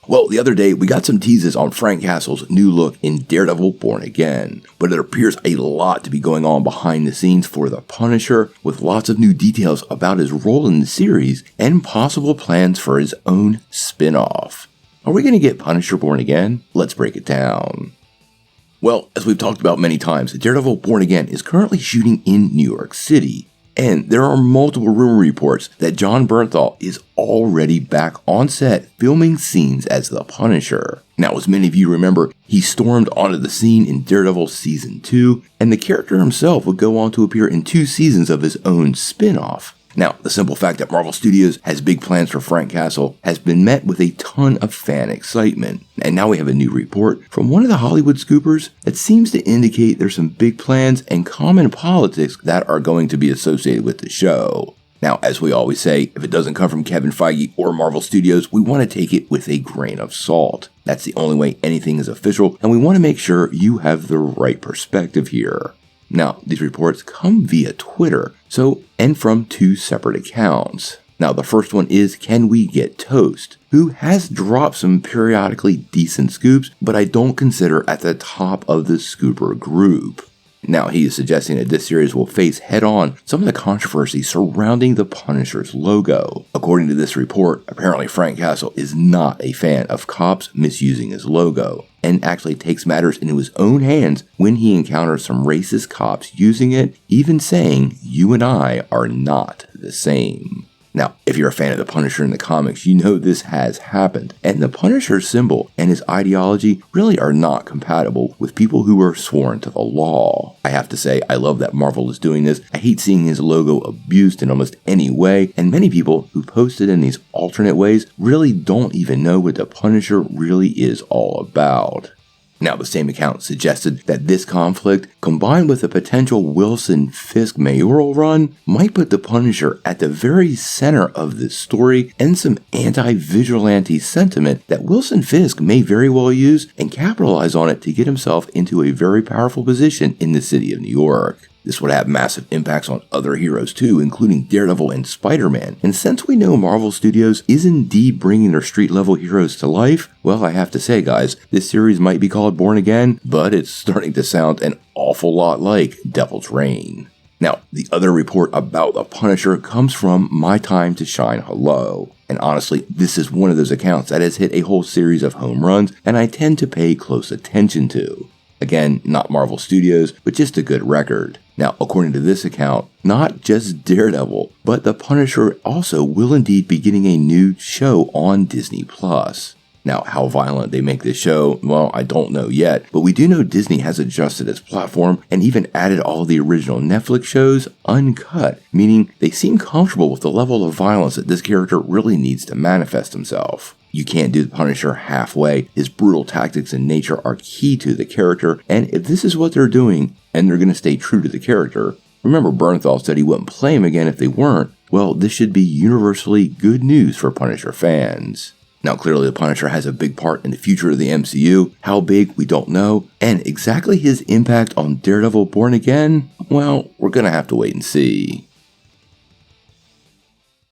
Well, the other day, we got some teases on Frank Castle's new look in Daredevil Born Again, but it appears a lot to be going on behind the scenes for the Punisher, with lots of new details about his role in the series and possible plans for his own spin-off. Are we going to get Punisher Born Again? Let's break it down. Well, as we've talked about many times, Daredevil Born Again is currently shooting in New York City. And there are multiple rumor reports that Jon Bernthal is already back on set filming scenes as the Punisher. Now, as many of you remember, he stormed onto the scene in Daredevil Season 2, and the character himself would go on to appear in 2 seasons of his own spin-off. Now, the simple fact that Marvel Studios has big plans for Frank Castle has been met with a ton of fan excitement. And now we have a new report from one of the Hollywood scoopers that seems to indicate there's some big plans and common politics that are going to be associated with the show. Now, as we always say, if it doesn't come from Kevin Feige or Marvel Studios, we want to take it with a grain of salt. That's the only way anything is official, and we want to make sure you have the right perspective here. Now, these reports come via Twitter, and from 2 separate accounts. Now, the first one is Can We Get Toast, who has dropped some periodically decent scoops, but I don't consider at the top of the scooper group. Now, he is suggesting that this series will face head-on some of the controversy surrounding the Punisher's logo. According to this report, apparently Frank Castle is not a fan of cops misusing his logo, and actually takes matters into his own hands when he encounters some racist cops using it, even saying, "You and I are not the same." Now, if you're a fan of the Punisher in the comics, you know this has happened, and the Punisher symbol and his ideology really are not compatible with people who are sworn to the law. I have to say, I love that Marvel is doing this. I hate seeing his logo abused in almost any way, and many people who post it in these alternate ways really don't even know what the Punisher really is all about. Now, the same account suggested that this conflict, combined with a potential Wilson Fisk mayoral run, might put the Punisher at the very center of this story and some anti-vigilante sentiment that Wilson Fisk may very well use and capitalize on it to get himself into a very powerful position in the city of New York. This would have massive impacts on other heroes too, including Daredevil and Spider-Man. And since we know Marvel Studios is indeed bringing their street-level heroes to life, well, I have to say, guys, this series might be called Born Again, but it's starting to sound an awful lot like Devil's Reign. Now, the other report about the Punisher comes from My Time to Shine Hello. And honestly, this is one of those accounts that has hit a whole series of home runs, and I tend to pay close attention to. Again, not Marvel Studios, but just a good record. Now, according to this account, not just Daredevil, but the Punisher also will indeed be getting a new show on Disney+. Now, how violent they make this show, well, I don't know yet, but we do know Disney has adjusted its platform and even added all the original Netflix shows uncut, meaning they seem comfortable with the level of violence that this character really needs to manifest himself. You can't do the Punisher halfway. His brutal tactics and nature are key to the character, and if this is what they're doing, and they're going to stay true to the character, remember Bernthal said he wouldn't play him again if they weren't, well, this should be universally good news for Punisher fans. Now, clearly the Punisher has a big part in the future of the MCU. How big, we don't know, and exactly his impact on Daredevil Born Again, well, we're going to have to wait and see.